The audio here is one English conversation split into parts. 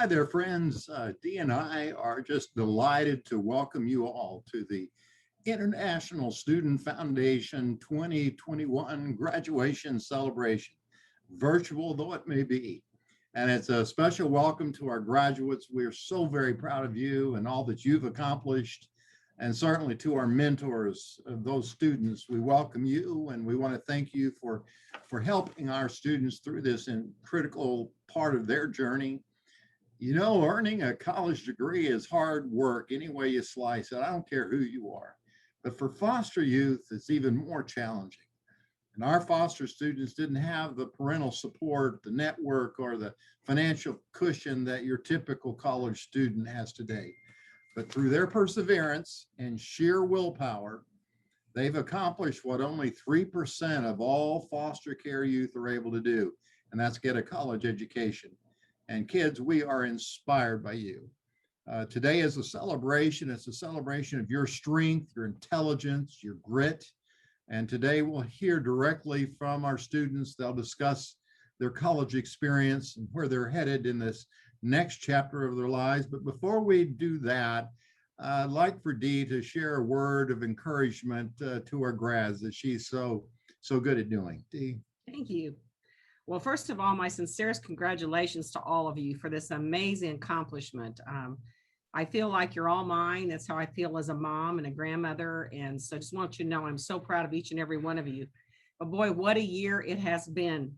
Hi there, friends. Dee and I are just delighted to welcome you all to the International Student Foundation 2021 graduation celebration, virtual though it may be. And it's a special welcome to our graduates. We're so very proud of you and all that you've accomplished. And certainly to our mentors, those students, we welcome you and we want to thank you for helping our students through this critical part of their journey. You know, earning a college degree is hard work any way you slice it. I don't care who you are. But for foster youth, it's even more challenging. And our foster students didn't have the parental support, the network, or the financial cushion that your typical college student has today. But through their perseverance and sheer willpower, they've accomplished what only 3% of all foster care youth are able to do, and that's get a college education. And kids, we are inspired by you. Today is a celebration. It's a celebration of your strength, your intelligence, your grit. And today we'll hear directly from our students. They'll discuss their college experience and where they're headed in this next chapter of their lives. But before we do that, I'd like for Dee to share a word of encouragement to our grads that she's so good at doing. Dee. Thank you. Well, first of all, my sincerest congratulations to all of you for this amazing accomplishment. I feel like you're all mine. That's how I feel as a mom and a grandmother. And so I just want you to know I'm so proud of each and every one of you. But boy, what a year it has been.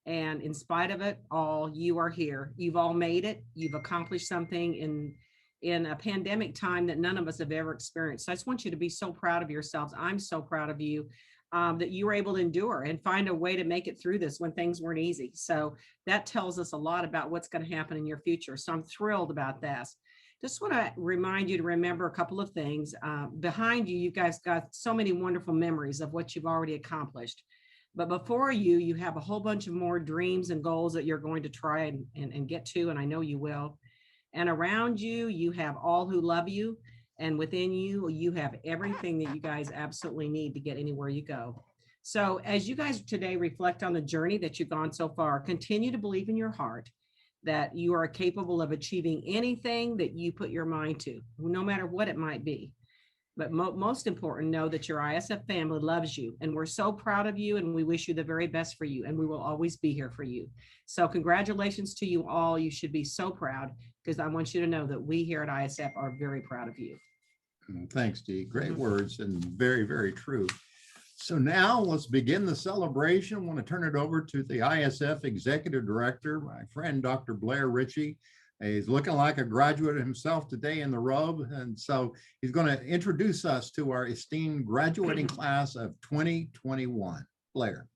And in spite of it all, you are here. You've all made it. You've accomplished something in a pandemic time that none of us have ever experienced. So I just want you to be so proud of yourselves. I'm so proud of you. That you were able to endure and find a way to make it through this when things weren't easy. So that tells us a lot about what's going to happen in your future. So I'm thrilled about that. Just want to remind you to remember a couple of things. Behind you, you guys got so many wonderful memories of what you've already accomplished. But before you, you have a whole bunch of more dreams and goals that you're going to try and get to, and I know you will. And around you, you have all who love you. And within you, you have everything that you guys absolutely need to get anywhere you go. So as you guys today reflect on the journey that you've gone so far, continue to believe in your heart that you are capable of achieving anything that you put your mind to, no matter what it might be. But most important, know that your ISF family loves you, and we're so proud of you, and we wish you the very best for you, and we will always be here for you. So congratulations to you all. You should be so proud, because I want you to know that we here at ISF are very proud of you. Thanks, Dee. Great words and very, very true. So now let's begin the celebration. I want to turn it over to the ISF Executive Director, my friend, Dr. Blair Ritchie. He's looking like a graduate himself today in the robe. And so he's going to introduce us to our esteemed graduating class of 2021. Blair.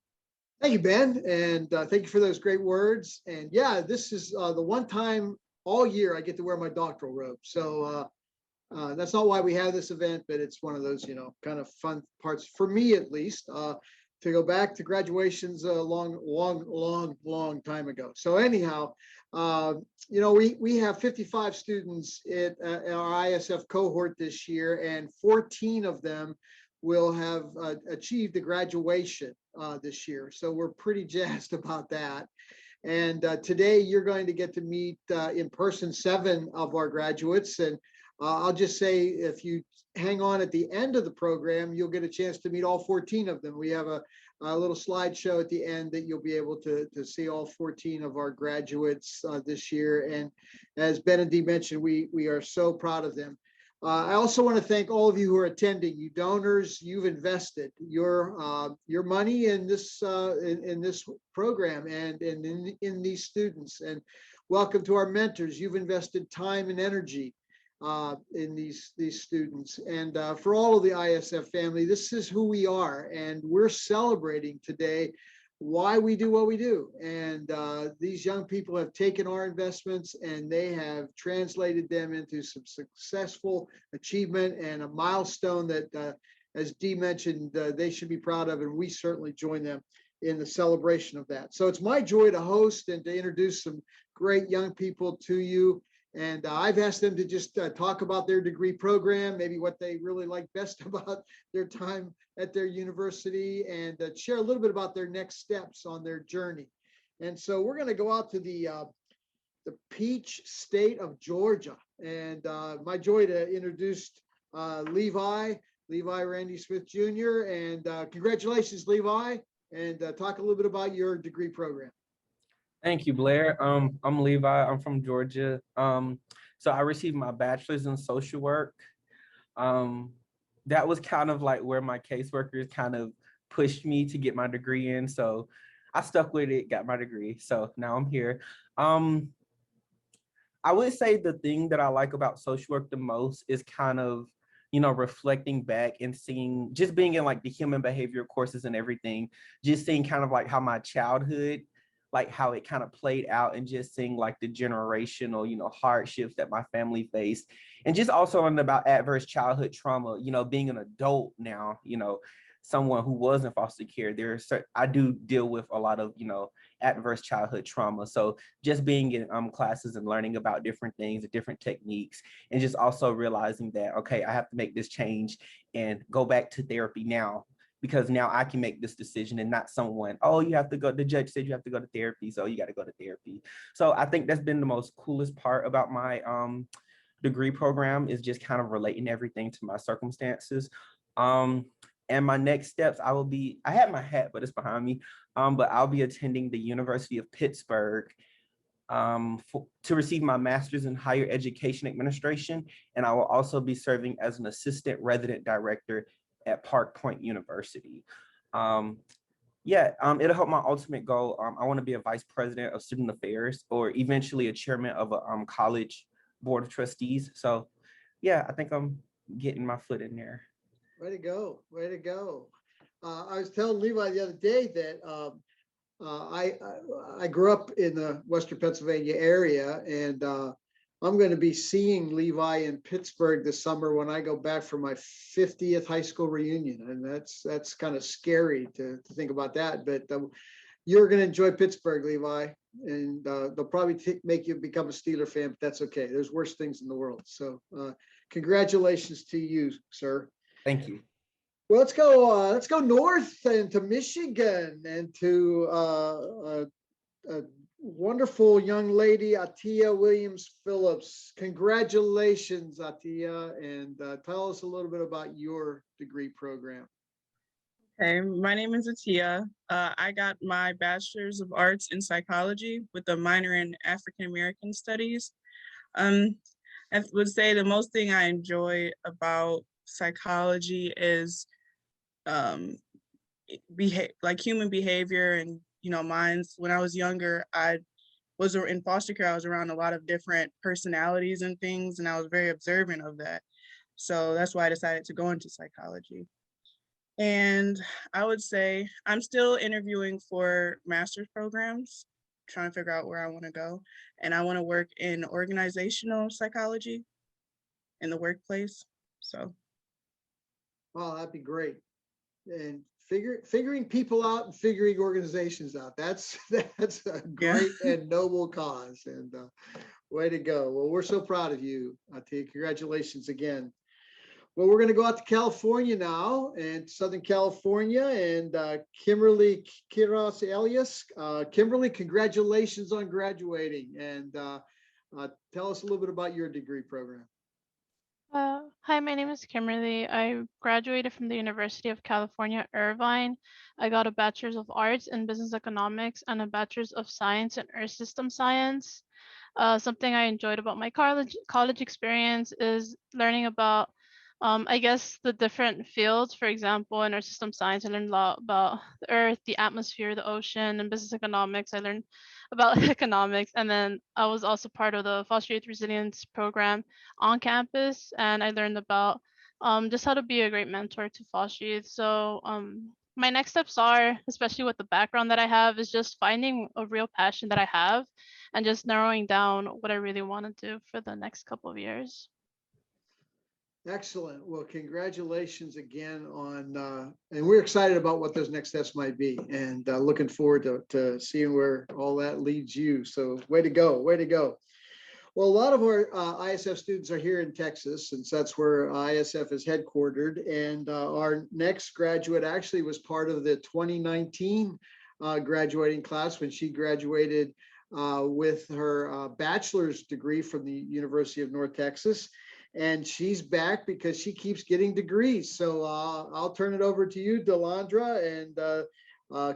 Thank you, Ben. And thank you for those great words. And yeah, this is the one time all year I get to wear my doctoral robe. So that's not why we have this event, but it's one of those, kind of fun parts for me, at least, to go back to graduations a long time ago. So anyhow, we have 55 students in our ISF cohort this year, and 14 of them will have achieved the graduation this year. So we're pretty jazzed about that. And today you're going to get to meet in person 7 of our graduates. And I'll just say, if you hang on at the end of the program, you'll get a chance to meet all 14 of them. We have a little slideshow at the end that you'll be able to see all 14 of our graduates this year. And as Ben and Dee mentioned, we are so proud of them. I also want to thank all of you who are attending. You donors, you've invested your money in this program and in these students. And welcome to our mentors. You've invested time and energy in these students. And for all of the ISF family, this is who we are, and we're celebrating today why we do what we do. And these young people have taken our investments and they have translated them into some successful achievement and a milestone that, as Dee mentioned, they should be proud of, and we certainly join them in the celebration of that. So it's my joy to host and to introduce some great young people to you. And I've asked them to just talk about their degree program, maybe what they really like best about their time at their university, and share a little bit about their next steps on their journey. And so we're going to go out to the the Peach State of Georgia. And my joy to introduce Levi Randy Smith Jr. And congratulations, Levi. And talk a little bit about your degree program. Thank you, Blair. I'm Levi. I'm from Georgia. So I received my bachelor's in social work. That was kind of like where my caseworkers kind of pushed me to get my degree in. So I stuck with it, got my degree. So now I'm here. I would say the thing that I like about social work the most is kind of, reflecting back and seeing, just being in like the human behavior courses and everything, just seeing kind of like how my childhood, like how it kind of played out, and just seeing like the generational, hardships that my family faced, and just also learning about adverse childhood trauma, being an adult now, someone who was in foster care. I do deal with a lot of, adverse childhood trauma. So just being in classes and learning about different things, different techniques, and just also realizing that, okay, I have to make this change and go back to therapy now, because now I can make this decision and not someone, oh, you have to go, the judge said you have to go to therapy, so you got to go to therapy. So I think that's been the most coolest part about my degree program, is just kind of relating everything to my circumstances. And my next steps, I have my hat, but it's behind me. But I'll be attending the University of Pittsburgh to receive my master's in higher education administration. And I will also be serving as an assistant resident director at Park Point University. It'll help my ultimate goal. I want to be a vice president of student affairs, or eventually a chairman of a college board of trustees. So yeah, I think I'm getting my foot in there. Way to go. Way to go. I was telling Levi the other day that I grew up in the Western Pennsylvania area, and I'm going to be seeing Levi in Pittsburgh this summer when I go back for my 50th high school reunion. And that's kind of scary to think about that. But you're going to enjoy Pittsburgh, Levi, and they'll probably make you become a Steeler fan, but that's okay. There's worse things in the world. So congratulations to you, sir. Thank you. Well, let's go north and to Michigan, and to a wonderful young lady, Atiyah Williams Phillips. Congratulations, Atiyah, and tell us a little bit about your degree program. Hey, my name is Atiyah. I got my Bachelor's of Arts in Psychology with a minor in African American Studies. I would say the most thing I enjoy about psychology is like human behavior and minds. When I was younger, I was in foster care. I was around a lot of different personalities and things, and I was very observant of that. So that's why I decided to go into psychology. And I would say I'm still interviewing for master's programs, trying to figure out where I want to go. And I want to work in organizational psychology in the workplace. So. Well, that'd be great. And figuring people out and figuring organizations out. That's a great and noble cause. And way to go. Well, we're so proud of you, Atiyah. Congratulations again. Well, we're going to go out to California now, and Southern California, and Kimberly Kiros Elias. Kimberly, congratulations on graduating, and tell us a little bit about your degree program. Hi, my name is Kimberly. I graduated from the University of California, Irvine. I got a Bachelor's of Arts in Business Economics and a Bachelor's of Science in Earth System Science. Something I enjoyed about my college experience is learning about, I guess, the different fields. For example, in Earth System Science, I learned a lot about the Earth, the atmosphere, the ocean. In Business Economics, I learned about economics. And then I was also part of the Foster Youth Resilience program on campus, and I learned about just how to be a great mentor to foster youth. So my next steps are, especially with the background that I have, is just finding a real passion that I have and just narrowing down what I really want to do for the next couple of years. Excellent. Well, congratulations again on, and we're excited about what those next steps might be, and looking forward to seeing where all that leads you. So way to go, way to go. Well, a lot of our ISF students are here in Texas, since that's where ISF is headquartered. And our next graduate actually was part of the 2019 graduating class when she graduated with her bachelor's degree from the University of North Texas. And she's back because she keeps getting degrees. So I'll turn it over to you, Delandra, and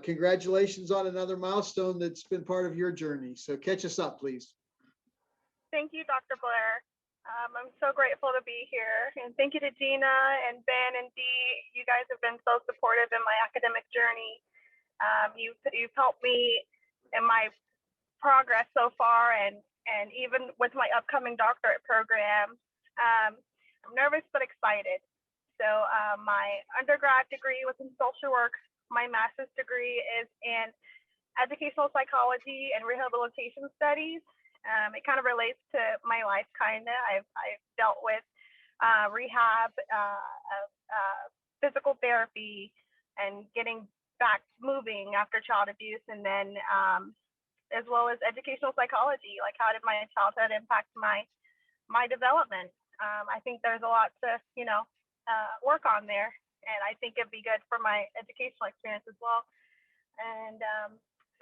congratulations on another milestone that's been part of your journey. So catch us up, please. Thank you, Dr. Blair. I'm so grateful to be here. And thank you to Gina and Ben and Dee. You guys have been so supportive in my academic journey. You've helped me in my progress so far, and even with my upcoming doctorate program. I'm nervous but excited. So my undergrad degree was in social work. My master's degree is in educational psychology and rehabilitation studies. It kind of relates to my life, kind of. I've dealt with rehab, physical therapy, and getting back moving after child abuse, and then as well as educational psychology, like how did my childhood impact my development. I think there's a lot to work on there, and I think it'd be good for my educational experience as well. And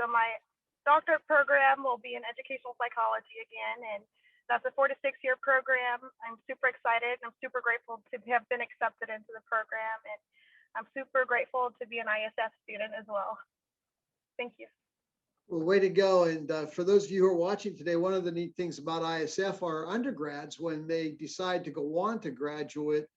so my doctorate program will be in educational psychology again, and that's a 4 to 6 year program. I'm super excited. I'm super grateful to have been accepted into the program, and I'm super grateful to be an ISF student as well. Thank you. Well, way to go. And for those of you who are watching today, one of the neat things about ISF are undergrads, when they decide to go on to graduate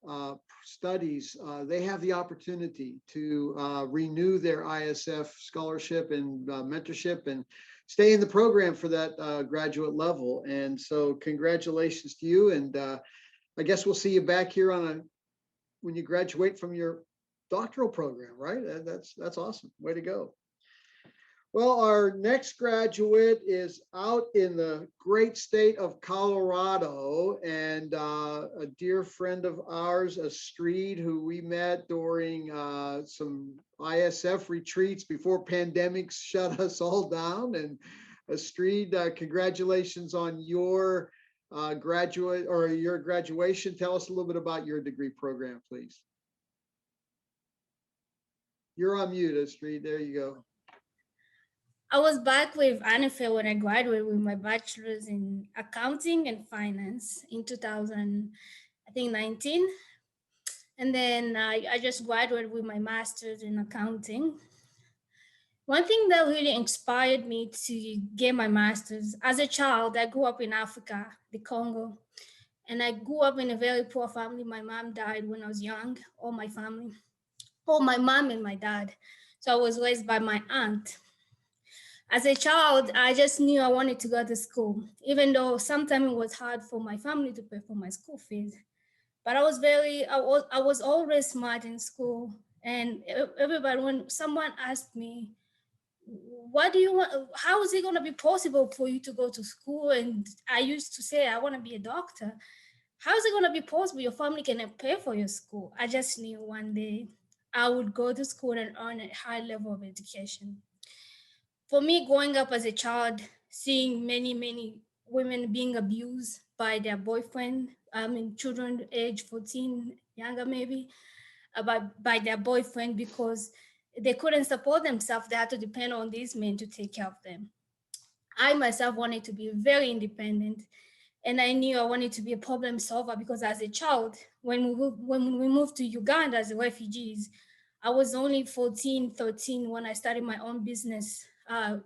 studies, they have the opportunity to renew their ISF scholarship and mentorship and stay in the program for that graduate level. And so congratulations to you. And I guess we'll see you back here when you graduate from your doctoral program, right? That's awesome. Way to go. Well, our next graduate is out in the great state of Colorado, and a dear friend of ours, Astrid, who we met during some ISF retreats before pandemics shut us all down. And Astrid, congratulations on your your graduation. Tell us a little bit about your degree program, please. You're on mute, Astrid. There you go. I was back with ISF when I graduated with my bachelor's in accounting and finance in 2019. And then I just graduated with my master's in accounting. One thing that really inspired me to get my master's, as a child, I grew up in Africa, the Congo. And I grew up in a very poor family. My mom died when I was young, all my family, all my mom and my dad. So I was raised by my aunt. As a child, I just knew I wanted to go to school, even though sometimes it was hard for my family to pay for my school fees. But I was always smart in school. And everybody, when someone asked me, what do you want? How is it going to be possible for you to go to school? And I used to say, I want to be a doctor. How is it going to be possible? Your family cannot pay for your school. I just knew one day I would go to school and earn a high level of education. For me, growing up as a child, seeing many women being abused by their boyfriend, children age 14, younger maybe, by their boyfriend because they couldn't support themselves. They had to depend on these men to take care of them. I myself wanted to be very independent, and I knew I wanted to be a problem solver because as a child, when we moved to Uganda as refugees, I was only 14, 13 when I started my own business,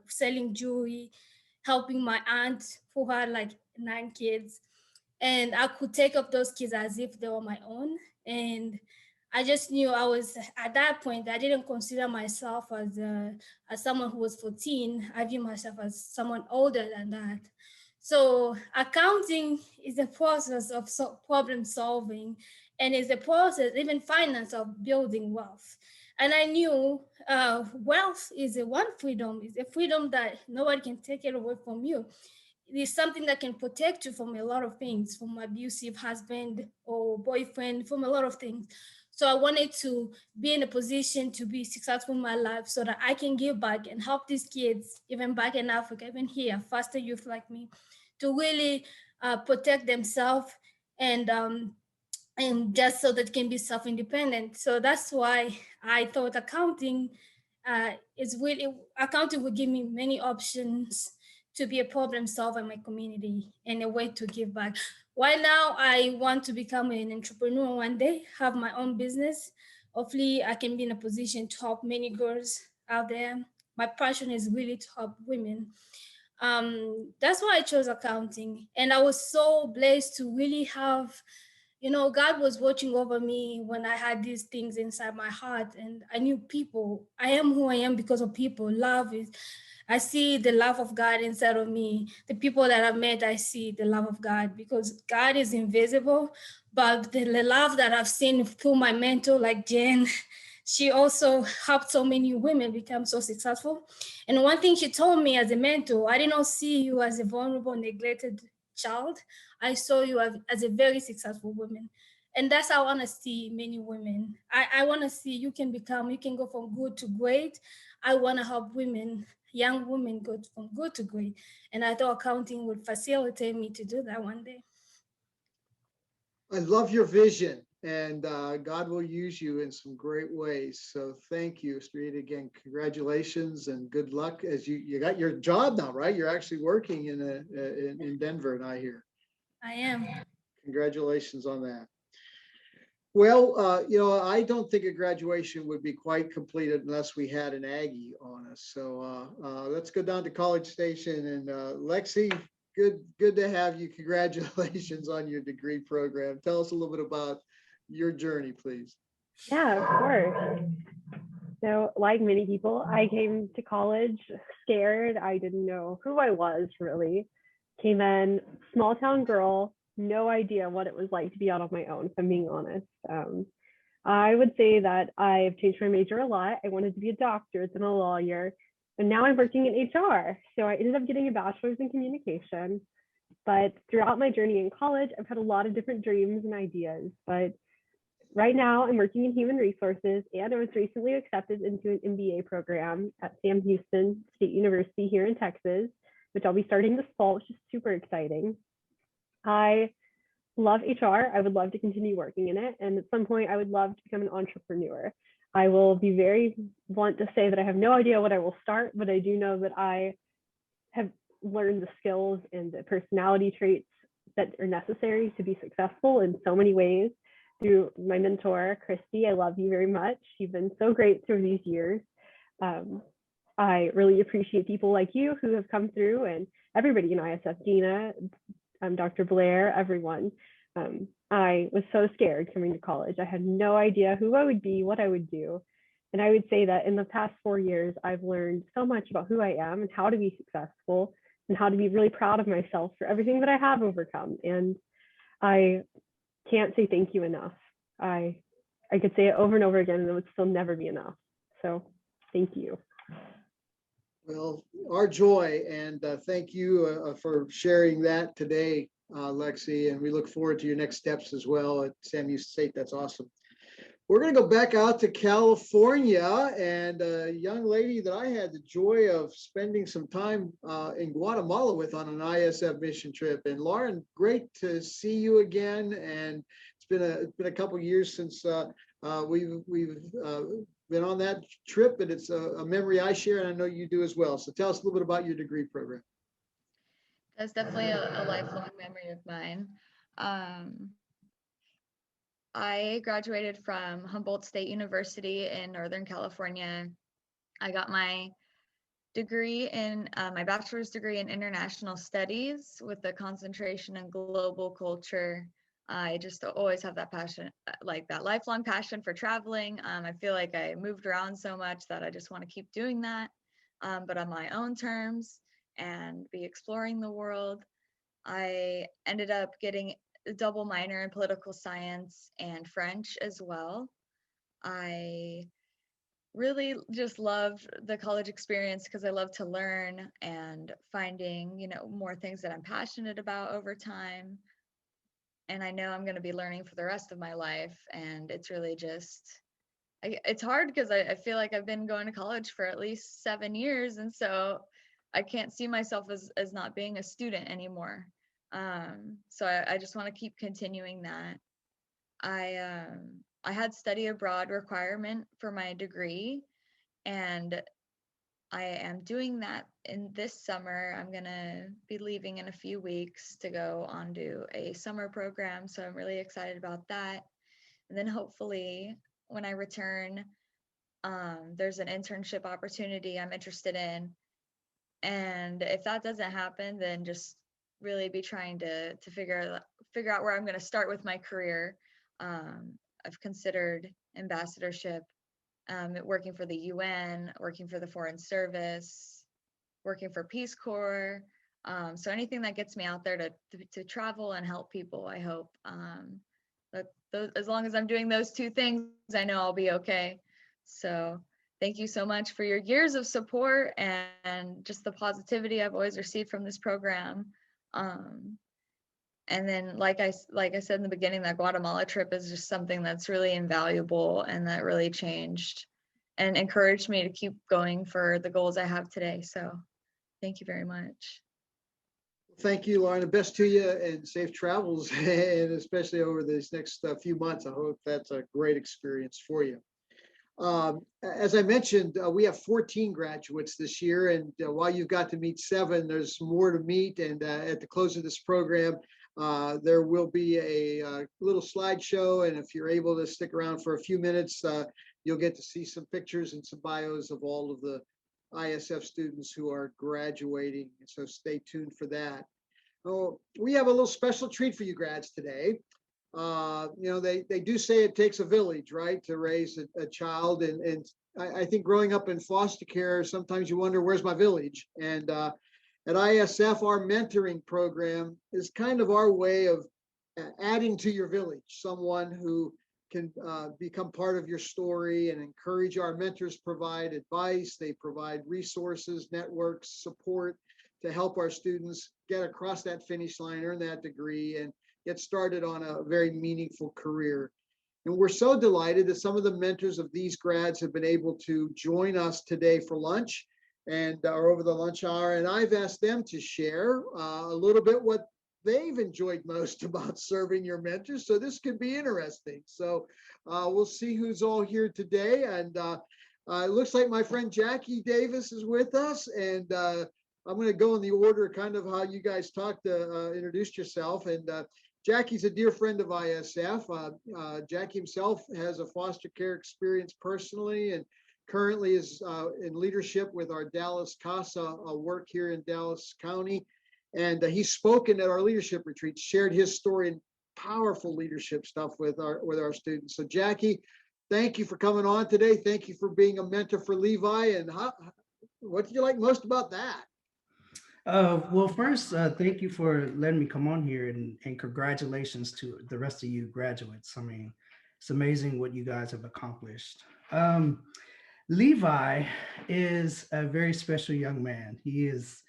selling jewelry, helping my aunt who had like 9 kids. And I could take up those kids as if they were my own. And I just knew I was, at that point, I didn't consider myself as someone who was 14. I view myself as someone older than that. So accounting is a process of problem solving, and is a process, even finance, of building wealth. And I knew wealth is one freedom, is a freedom that nobody can take it away from you. It is something that can protect you from a lot of things, from abusive husband or boyfriend, from a lot of things. So I wanted to be in a position to be successful in my life so that I can give back and help these kids, even back in Africa, even here, foster youth like me, to really protect themselves and just so that they can be self-independent. So that's why I thought accounting would give me many options to be a problem solver in my community and a way to give back. Right now, I want to become an entrepreneur one day, have my own business. Hopefully, I can be in a position to help many girls out there. My passion is really to help women. That's why I chose accounting. And I was so blessed to really have, God was watching over me when I had these things inside my heart. And I knew people, I am who I am because of people. Love is, I see the love of God inside of me. The people that I've met, I see the love of God because God is invisible. But the love that I've seen through my mentor, like Jen, she also helped so many women become so successful. And one thing she told me as a mentor, I did not see you as a vulnerable, neglected child. I saw you as a very successful woman. And that's how I want to see many women. I want to see you can go from good to great. I want to help women, young women, go from good to great. And I thought accounting would facilitate me to do that one day. I love your vision, and God will use you in some great ways. So thank you, Street. Again, congratulations and good luck as you got your job now, right? You're actually working in Denver, and I hear. I am. Congratulations on that. Well, I don't think a graduation would be quite completed unless we had an Aggie on us. So let's go down to College Station, and Lexi, good to have you. Congratulations on your degree program. Tell us a little bit about your journey, please. Yeah, of course. So like many people, I came to college scared. I didn't know who I was really. Came in, small town girl, no idea what it was like to be out on my own, if I'm being honest. I would say that I've changed my major a lot. I wanted to be a doctor, then a lawyer, and now I'm working in HR. So I ended up getting a bachelor's in communication. But throughout my journey in college, I've had a lot of different dreams and ideas. But right now, I'm working in human resources, and I was recently accepted into an MBA program at Sam Houston State University here in Texas, which I'll be starting this fall, which is super exciting. I love HR. I would love to continue working in it. And at some point, I would love to become an entrepreneur. I will be very blunt to say that I have no idea what I will start, but I do know that I have learned the skills and the personality traits that are necessary to be successful in so many ways through my mentor, Christy. I love you very much. You've been so great through these years. I really appreciate people like you who have come through, and everybody in ISF, Dina, Dr. Blair, everyone. I was so scared coming to college. I had no idea who I would be, what I would do. And I would say that in the past 4 years, I've learned so much about who I am and how to be successful and how to be really proud of myself for everything that I have overcome. And I can't say thank you enough. I could say it over and over again and it would still never be enough. So thank you. Well, our joy, and thank you for sharing that today, Lexi, and we look forward to your next steps as well at Sam Houston State. That's awesome. We're going to go back out to California, and a young lady that I had the joy of spending some time in Guatemala with on an ISF mission trip. And Lauren, great to see you again. And it's been a couple years since we've been on that trip, and it's a memory I share, and I know you do as well. So tell us a little bit about your degree program. That's definitely a lifelong memory of mine. I graduated from Humboldt State University in Northern California. I got my degree in my bachelor's degree in international studies with a concentration in global culture. I just always have that passion, like that lifelong passion for traveling. I feel like I moved around so much that I just want to keep doing that, but on my own terms and be exploring the world. I ended up getting a double minor in political science and French as well. I really just love the college experience because I love to learn and finding, more things that I'm passionate about over time. And I know I'm going to be learning for the rest of my life. And it's really just, it's hard because I feel like I've been going to college for at least 7 years. And so I can't see myself as not being a student anymore. So I just want to keep continuing that. I had study abroad requirement for my degree, and I am doing that in this summer. I'm gonna be leaving in a few weeks to go on to a summer program. So I'm really excited about that. And then hopefully when I return, there's an internship opportunity I'm interested in. And if that doesn't happen, then just really be trying to figure out where I'm going to start with my career. I've considered ambassadorship, working for the UN, working for the Foreign Service, working for Peace Corps. So anything that gets me out there to travel and help people, I hope. But as long as I'm doing those two things, I know I'll be okay. So thank you so much for your years of support and just the positivity I've always received from this program. And then, like I said in the beginning, that Guatemala trip is just something that's really invaluable and that really changed and encouraged me to keep going for the goals I have today. So thank you very much. Thank you, Lauren. The best to you and safe travels, and especially over these next few months. I hope that's a great experience for you. As I mentioned, we have 14 graduates this year, and while you've got to meet 7, there's more to meet. And at the close of this program, there will be a little slideshow, and if you're able to stick around for a few minutes, you'll get to see some pictures and some bios of all of the ISF students who are graduating. So stay tuned for that. Oh, we have a little special treat for you grads today. They do say it takes a village, right, to raise a child. And I think growing up in foster care, sometimes you wonder, where's my village? And at ISF, our mentoring program is kind of our way of adding to your village, someone who can become part of your story and encourage. Our mentors provide advice, they provide resources, networks, support to help our students get across that finish line, earn that degree, and get started on a very meaningful career. And we're so delighted that some of the mentors of these grads have been able to join us today for lunch and are over the lunch hour. And I've asked them to share a little bit what they've enjoyed most about serving your mentors. So this could be interesting. So we'll see who's all here today. And it looks like my friend Jackie Davis is with us. And I'm going to go in the order kind of how you guys talked, introduced yourself. And Jackie's a dear friend of ISF. Jackie himself has a foster care experience personally and currently is in leadership with our Dallas CASA work here in Dallas County. And he's spoken at our leadership retreats, shared his story and powerful leadership stuff with our students. So Jackie, thank you for coming on today. Thank you for being a mentor for Levi. And what did you like most about that? Well, first, thank you for letting me come on here and congratulations to the rest of you graduates. I mean, it's amazing what you guys have accomplished. Levi is a very special young man. He is,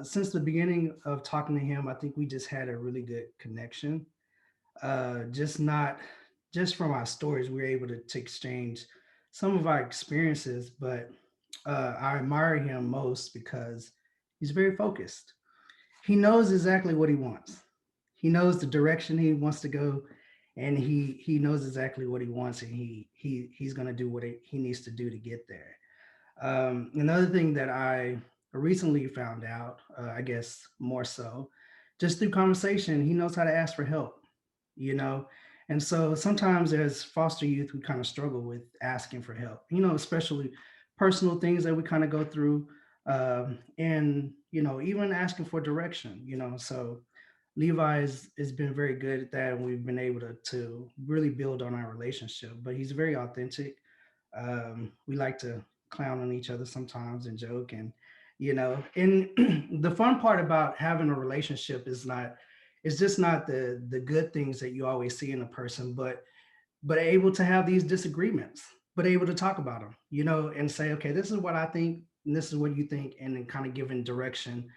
since the beginning of talking to him, I think we just had a really good connection. Just from our stories, we were able to exchange some of our experiences, but I admire him most because he's very focused. He knows exactly what he wants. He knows the direction he wants to go, and he knows exactly what he wants, and he's going to do what he needs to do to get there. Another thing that I recently found out, I guess more so, just through conversation, he knows how to ask for help, you know. And so sometimes as foster youth, we kind of struggle with asking for help, especially personal things that we kind of go through, and even asking for direction. So Levi has been very good at that, and we've been able to really build on our relationship. But he's very authentic. We like to clown on each other sometimes and joke, and and the fun part about having a relationship is just not the good things that you always see in a person, but able to have these disagreements, but able to talk about them, and say, okay, this is what I think, and this is what you think, and then kind of giving direction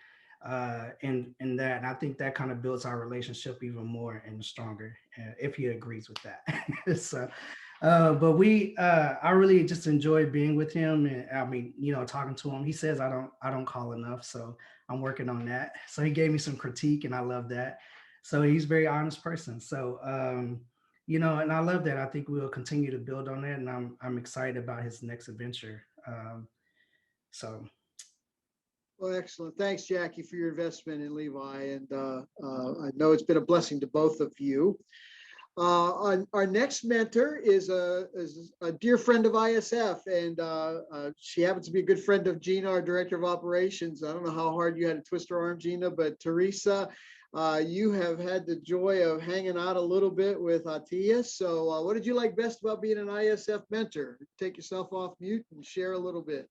in that. And I think that kind of builds our relationship even more and stronger, if he agrees with that. So, but I really just enjoy being with him, and I mean, talking to him. He says I don't call enough, so I'm working on that. So he gave me some critique, and I love that. So he's a very honest person. So, and I love that. I think we'll continue to build on that, and I'm excited about his next adventure. So Well, excellent. Thanks, Jackie, for your investment in Levi. And I know it's been a blessing to both of you. Our next mentor is a dear friend of ISF, and she happens to be a good friend of Gina, our director of operations. I don't know how hard you had to twist her arm, Gina, but Teresa, you have had the joy of hanging out a little bit with Atiyah. So what did you like best about being an ISF mentor? Take yourself off mute and share a little bit.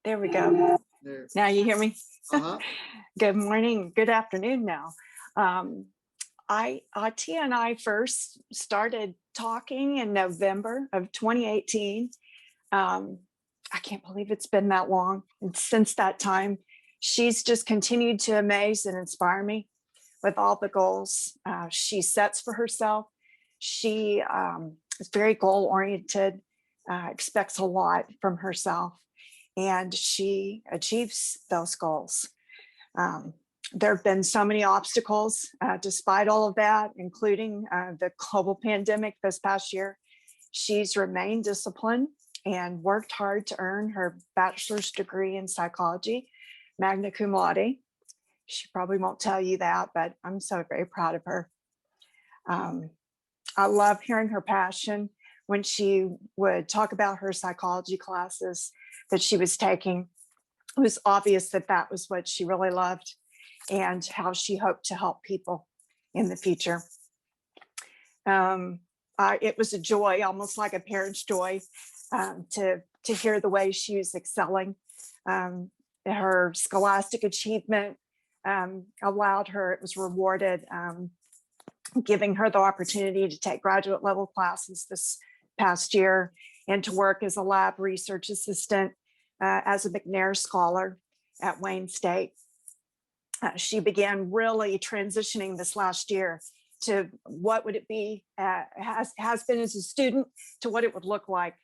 There we go. There. Now you hear me? Uh-huh. Good morning, good afternoon now. Atiyah and I first started talking in November of 2018. I can't believe it's been that long. And since that time, she's just continued to amaze and inspire me with all the goals she sets for herself. She is very goal oriented, expects a lot from herself, and she achieves those goals. There have been so many obstacles despite all of that, including the global pandemic this past year. She's remained disciplined and worked hard to earn her bachelor's degree in psychology, magna cum laude. She probably won't tell you that, but I'm so very proud of her. I love hearing her passion when she would talk about her psychology classes that she was taking. It was obvious that that was what she really loved and how she hoped to help people in the future. It was a joy, almost like a parent's joy, to hear the way she was excelling. Her scholastic achievement allowed her, it was rewarded, giving her the opportunity to take graduate level classes this past year and to work as a lab research assistant as a McNair Scholar at Wayne State. She began really transitioning this last year to what would it be, has been as a student, to what it would look like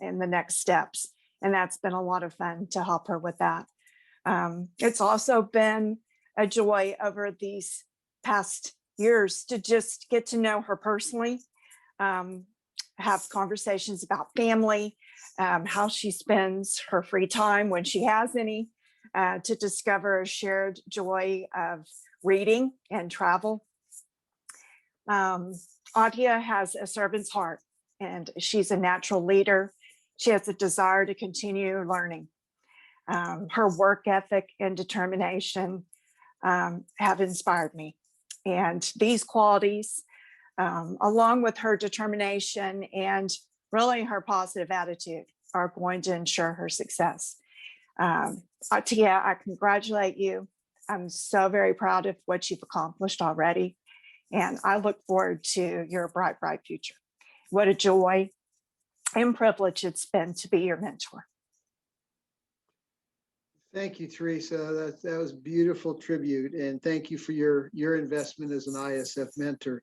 in the next steps. And that's been a lot of fun to help her with that. It's also been a joy over these past years to just get to know her personally, have conversations about family, how she spends her free time when she has any, to discover a shared joy of reading and travel. Atiyah has a servant's heart, and she's a natural leader. She has a desire to continue learning. Her work ethic and determination have inspired me. And these qualities, along with her determination and really her positive attitude, are going to ensure her success. Atiyah, I congratulate you. I'm so very proud of what you've accomplished already. And I look forward to your bright, bright future. What a joy and privilege it's been to be your mentor. Thank you, Teresa. That was beautiful tribute. And thank you for your investment as an ISF mentor.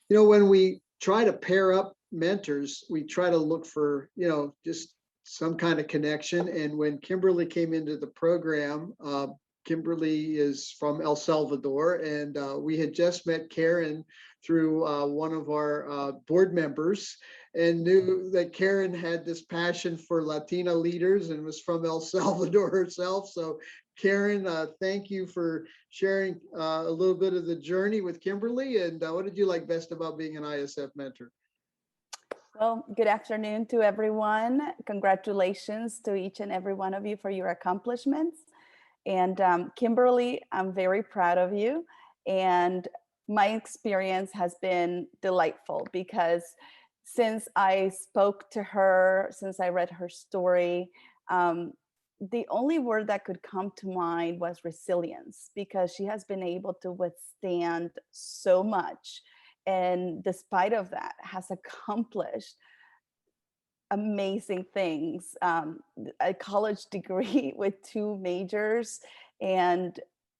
You know, when we try to pair up mentors, we try to look for, just some kind of connection. And when Kimberly came into the program, Kimberly is from El Salvador, and we had just met Karen through one of our board members, and knew that Karen had this passion for Latina leaders and was from El Salvador herself. So Karen, thank you for sharing a little bit of the journey with Kimberly. And what did you like best about being an ISF mentor? Well, good afternoon to everyone. Congratulations to each and every one of you for your accomplishments. And Kimberly, I'm very proud of you. And my experience has been delightful because since I spoke to her, since I read her story, the only word that could come to mind was resilience, because she has been able to withstand so much. And despite of that, has accomplished amazing things, a college degree with 2 majors. And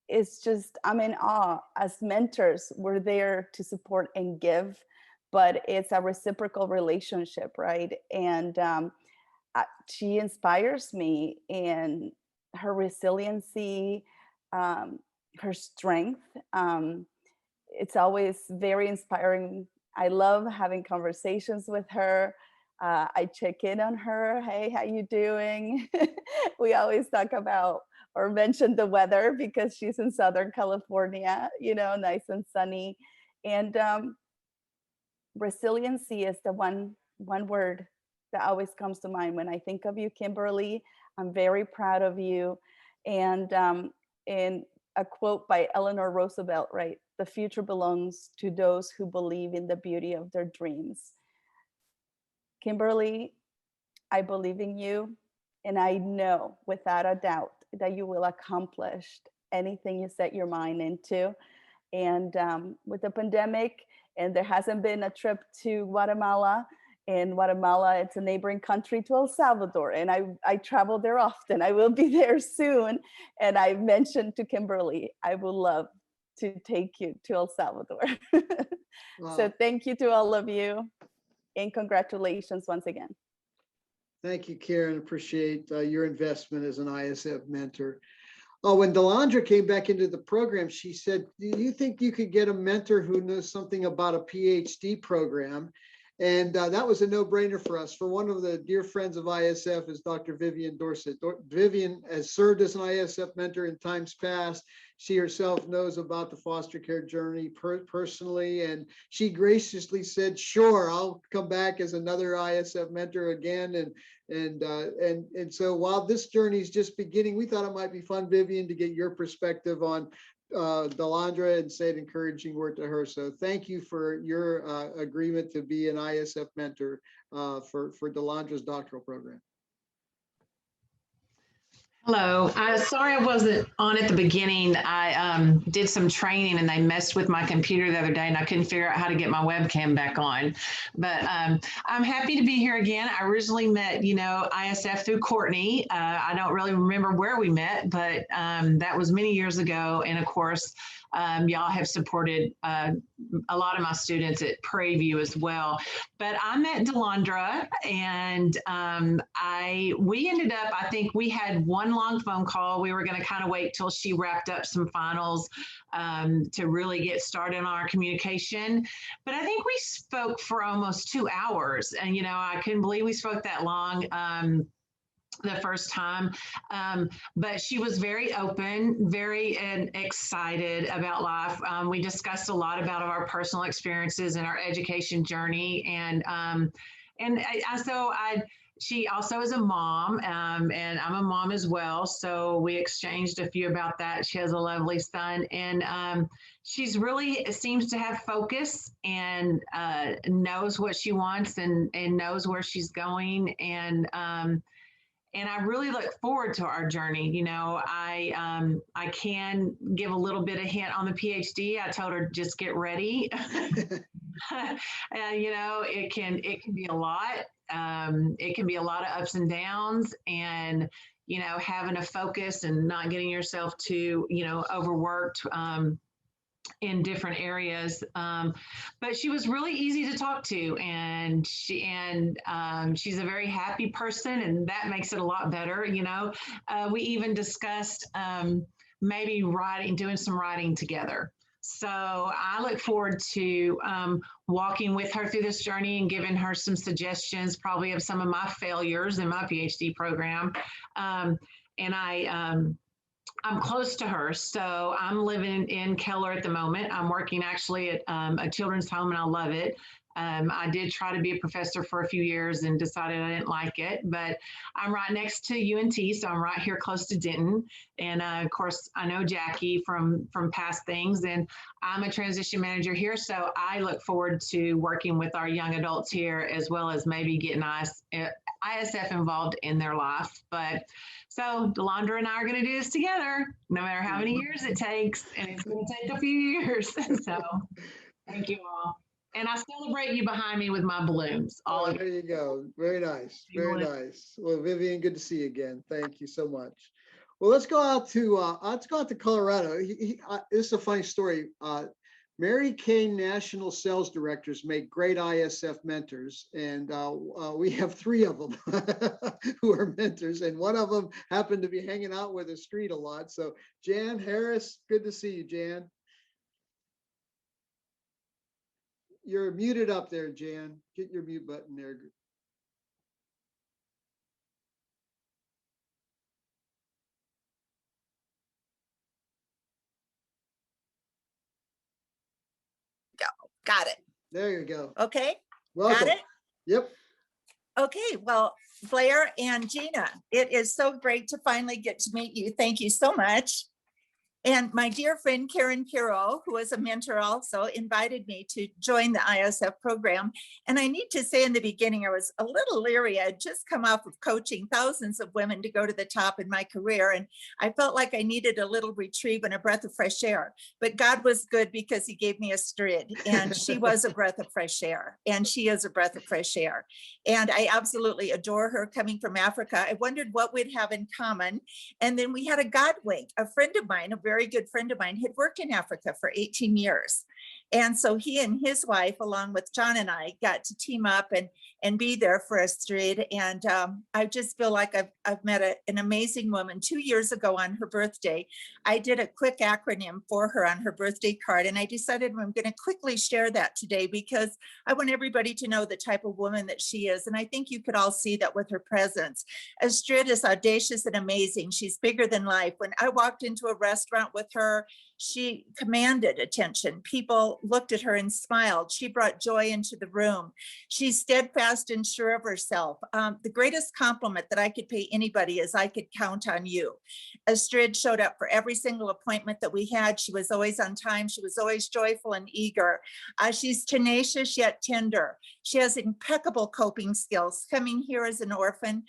it's just, I'm in awe. As mentors, we're there to support and give, but it's a reciprocal relationship, right? And she inspires me in her resiliency, her strength. It's always very inspiring I love having conversations with her. I check in on her. Hey, how you doing? We always talk about or mention the weather because she's in Southern California, you know, nice and sunny. And resiliency is the one word that always comes to mind when I think of you, Kimberly. I'm very proud of you. And in a quote by Eleanor Roosevelt, right? The future belongs to those who believe in the beauty of their dreams. Kimberly, I believe in you, and I know without a doubt that you will accomplish anything you set your mind into. And with the pandemic, and there hasn't been a trip to Guatemala. In Guatemala, it's a neighboring country to El Salvador, and I travel there often. I will be there soon. And I mentioned to Kimberly, I would love to take you to El Salvador. Wow. So thank you to all of you, and congratulations once again. Thank you, Karen. Appreciate your investment as an ISF mentor. When Delandra came back into the program, she said, do you think you could get a mentor who knows something about a PhD program? And that was a no-brainer for us. For one of the dear friends of ISF is Dr. Vivian Dorsett. Vivian has served as an ISF mentor in times past. She herself knows about the foster care journey personally, and she graciously said, sure, I'll come back as another ISF mentor again. And so while this journey is just beginning, we thought it might be fun, Vivian, to get your perspective on Delandra and say an encouraging word to her. So thank you for your agreement to be an ISF mentor for Delandra's doctoral program. Hello. Sorry I wasn't on at the beginning. I did some training and they messed with my computer the other day and I couldn't figure out how to get my webcam back on. But I'm happy to be here again. I originally met, ISF through Courtney. I don't really remember where we met, but that was many years ago. And of course, y'all have supported a lot of my students at Prairie View as well. But I met Delandra and we ended up, I think we had one long phone call. We were going to kind of wait till she wrapped up some finals to really get started on our communication. But I think we spoke for almost 2 hours. And, I couldn't believe we spoke that long. The first time, but she was very open, very excited about life. We discussed a lot about our personal experiences and our education journey, she also is a mom, and I'm a mom as well. So we exchanged a few about that. She has a lovely son, and she's really seems to have focus and knows what she wants and knows where she's going, and I really look forward to our journey. I can give a little bit of hint on the PhD. I told her just get ready. It can be a lot. It can be a lot of ups and downs, and having a focus and not getting yourself too overworked in different areas. But she was really easy to talk to, and she's a very happy person, and that makes it a lot better. We even discussed maybe doing some writing together. So I look forward to walking with her through this journey and giving her some suggestions, probably of some of my failures in my PhD program. I'm close to her. So I'm living in Keller at the moment. I'm working actually at a children's home, and I love it. I did try to be a professor for a few years and decided I didn't like it, but I'm right next to UNT, so I'm right here close to Denton. And of course, I know Jackie from past things, and I'm a transition manager here. So I look forward to working with our young adults here, as well as maybe getting ISF involved in their life. But so Delandra and I are going to do this together, no matter how many years it takes, and it's going to take a few years. So thank you all. And I celebrate you behind me with my balloons. There you go. Very nice. Very nice. Well, Vivian, good to see you again. Thank you so much. Well, let's go out to Colorado. This is a funny story. Mary Kane National Sales Directors make great ISF mentors, and we have 3 of them who are mentors, and one of them happened to be hanging out with the street a lot. So Jan Harris, good to see you, Jan. You're muted up there, Jan. Get your mute button there. Got it. There you go. Okay. Welcome. Got it? Yep. Okay. Well, Blair and Gina, it is so great to finally get to meet you. Thank you so much. And my dear friend Karen Piro, who is a mentor also, invited me to join the ISF program. And I need to say in the beginning, I was a little leery. I had just come off of coaching thousands of women to go to the top in my career. And I felt like I needed a little reprieve and a breath of fresh air. But God was good because he gave me a Strid. And she was a breath of fresh air. And she is a breath of fresh air. And I absolutely adore her coming from Africa. I wondered what we'd have in common. And then we had a God wink. A friend of mine, a very good friend of mine, had worked in Africa for 18 years. And so he and his wife, along with John and I, got to team up and be there for a Strid. And I just feel like I've met an amazing woman. 2 years ago on her birthday, I did a quick acronym for her on her birthday card. And I decided I'm going to quickly share that today because I want everybody to know the type of woman that she is. And I think you could all see that with her presence. Astrid is audacious and amazing. She's bigger than life. When I walked into a restaurant with her, she commanded attention. People looked at her and smiled. She brought joy into the room. She's steadfast and sure of herself. The greatest compliment that I could pay anybody is I could count on you. Astrid showed up for every single appointment that we had. She was always on time. She was always joyful and eager. She's tenacious yet tender. She has impeccable coping skills. Coming here as an orphan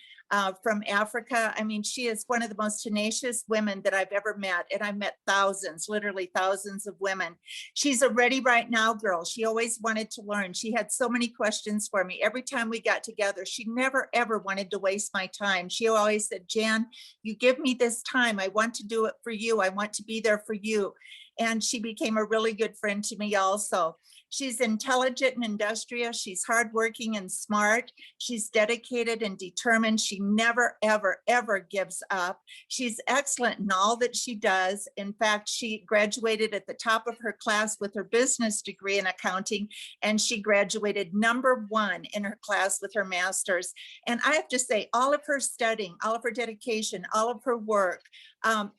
from Africa, I mean, she is one of the most tenacious women that I've ever met. And I've met thousands, literally thousands of women. She's a ready right now girl. She always wanted to learn. She had so many questions for me. Every time we got together, she never, ever wanted to waste my time. She always said, Jan, you give me this time. I want to do it for you. I want to be there for you. And she became a really good friend to me also. She's intelligent and industrious. She's hardworking and smart. She's dedicated and determined. She never, ever, ever gives up. She's excellent in all that she does. In fact, she graduated at the top of her class with her business degree in accounting, and she graduated #1 in her class with her master's. And I have to say, all of her studying, all of her dedication, all of her work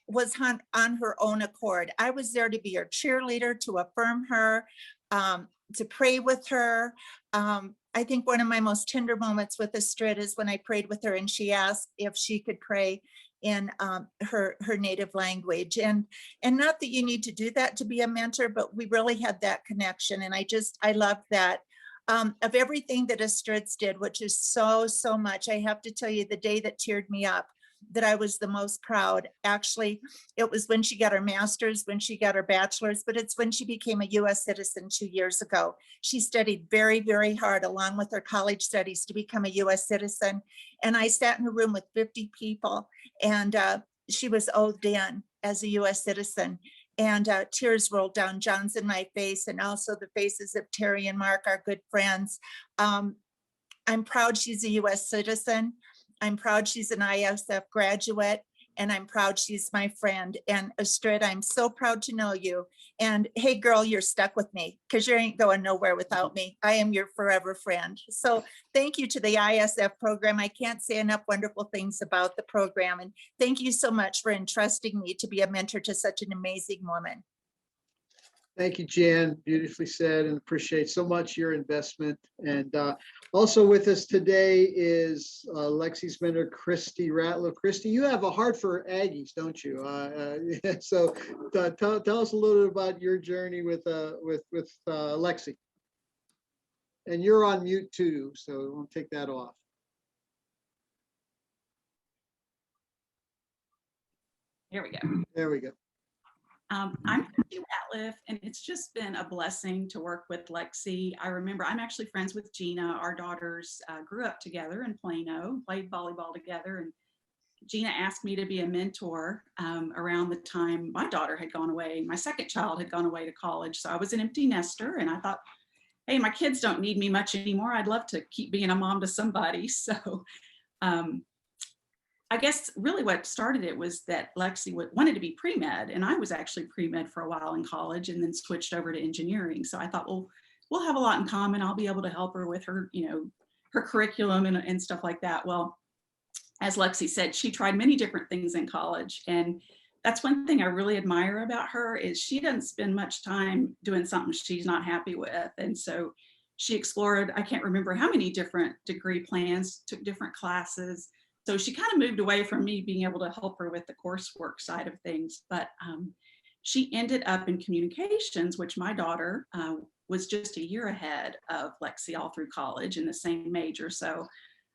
was on her own accord. I was there to be her cheerleader, to affirm her, to pray with her. I think one of my most tender moments with Astrid is when I prayed with her and she asked if she could pray in her native language. And not that you need to do that to be a mentor, but we really had that connection. And I love that. Of everything that Astrid did, which is so much, I have to tell you, the day that teared me up, that I was the most proud. Actually, it was when she got her master's, when she got her bachelor's, but it's when she became a US citizen 2 years ago. She studied very, very hard along with her college studies to become a US citizen. And I sat in a room with 50 people and she was oathed in as a US citizen. And tears rolled down John's and my face, and also the faces of Terry and Mark, our good friends. I'm proud she's a US citizen. I'm proud she's an ISF graduate, and I'm proud she's my friend. And Astrid, I'm so proud to know you. And hey, girl, you're stuck with me because you ain't going nowhere without me. I am your forever friend. So thank you to the ISF program. I can't say enough wonderful things about the program. And thank you so much for entrusting me to be a mentor to such an amazing woman. Thank you, Jan. Beautifully said, and appreciate so much your investment. And also with us today is Lexi Spender, Christy Ratliff. Christy, you have a heart for Aggies, don't you? So tell us a little bit about your journey with Lexi. And you're on mute too, so we'll take that off. Here we go. There we go. I'm Christy Ratliff, and it's just been a blessing to work with Lexi. I remember I'm actually friends with Gina. Our daughters grew up together in Plano, played volleyball together, and Gina asked me to be a mentor around the time my daughter had gone away. My second child had gone away to college, so I was an empty nester, and I thought, hey, my kids don't need me much anymore. I'd love to keep being a mom to somebody. So I guess really what started it was that Lexi wanted to be pre-med, and I was actually pre-med for a while in college and then switched over to engineering. So I thought, well, we'll have a lot in common. I'll be able to help her with her, her curriculum and stuff like that. Well, as Lexi said, she tried many different things in college. And that's one thing I really admire about her is she doesn't spend much time doing something she's not happy with. And so she explored, I can't remember how many different degree plans, took different classes. So she kind of moved away from me being able to help her with the coursework side of things. But she ended up in communications, which my daughter was just a year ahead of Lexi all through college in the same major. So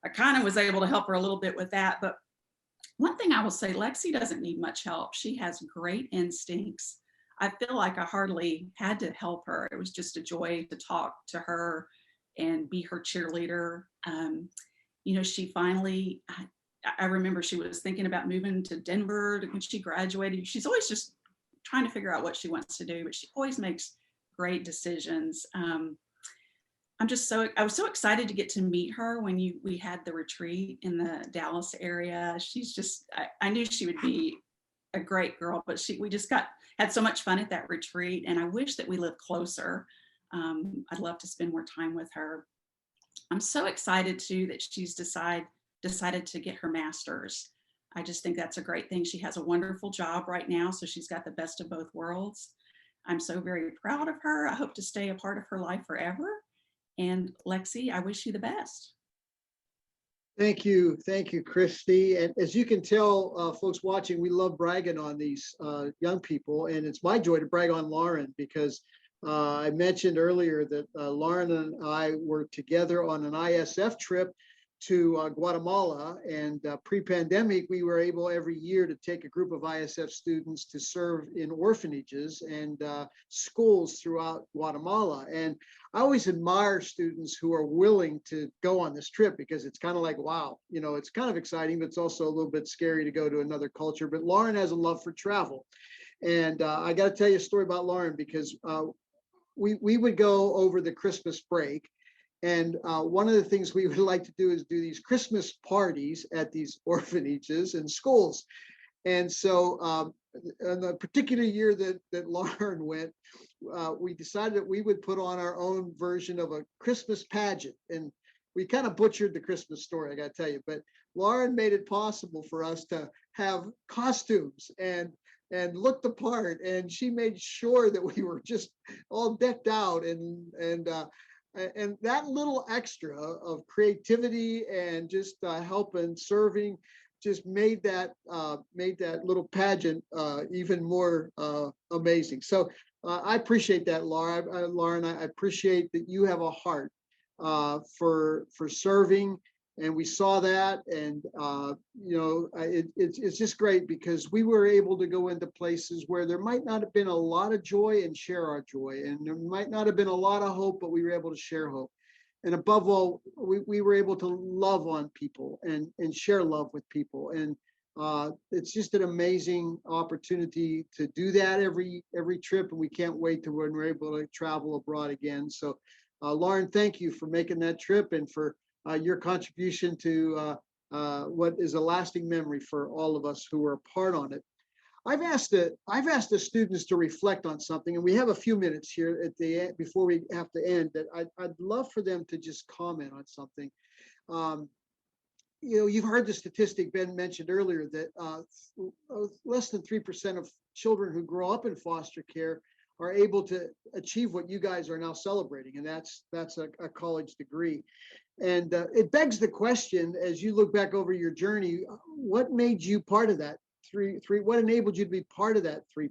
I kind of was able to help her a little bit with that. But one thing I will say, Lexi doesn't need much help. She has great instincts. I feel like I hardly had to help her. It was just a joy to talk to her and be her cheerleader. She finally, I remember she was thinking about moving to Denver when she graduated. She's always just trying to figure out what she wants to do, but she always makes great decisions. I was so excited to get to meet her when we had the retreat in the Dallas area. She's just, I knew she would be a great girl, but we just had so much fun at that retreat. And I wish that we lived closer. I'd love to spend more time with her. I'm so excited too that she's decided to get her master's. I just think that's a great thing. She has a wonderful job right now, so she's got the best of both worlds. I'm so very proud of her. I hope to stay a part of her life forever. And Lexi, I wish you the best. Thank you, Christy. And as you can tell, folks watching, we love bragging on these young people, and it's my joy to brag on Lauren because I mentioned earlier that Lauren and I were together on an ISF trip to Guatemala, and pre-pandemic, we were able every year to take a group of ISF students to serve in orphanages and schools throughout Guatemala. And I always admire students who are willing to go on this trip because it's kind of like, wow, it's kind of exciting, but it's also a little bit scary to go to another culture. But Lauren has a love for travel. And I got to tell you a story about Lauren because we would go over the Christmas break. And one of the things we would like to do is do these Christmas parties at these orphanages and schools. And so in the particular year that Lauren went, we decided that we would put on our own version of a Christmas pageant. And we kind of butchered the Christmas story, I got to tell you. But Lauren made it possible for us to have costumes and looked the part. And she made sure that we were just all decked out and that little extra of creativity and just help and serving just made that little pageant even more amazing. So I appreciate that, Lauren. I appreciate that you have a heart for serving, and we saw that, and it's just great because we were able to go into places where there might not have been a lot of joy and share our joy, and there might not have been a lot of hope, but we were able to share hope. And above all, we were able to love on people and share love with people. And it's just an amazing opportunity to do that every trip, and we can't wait to when we're able to travel abroad again. So Lauren, thank you for making that trip and for your contribution to what is a lasting memory for all of us who were a part on it. I've asked the students to reflect on something, and we have a few minutes here at the end before we have to end. That I'd love for them to just comment on something. You've heard the statistic Ben mentioned earlier that less than 3% of children who grow up in foster care are able to achieve what you guys are now celebrating, and that's a college degree. And it begs the question, as you look back over your journey, what made you part of that what enabled you to be part of that 3%?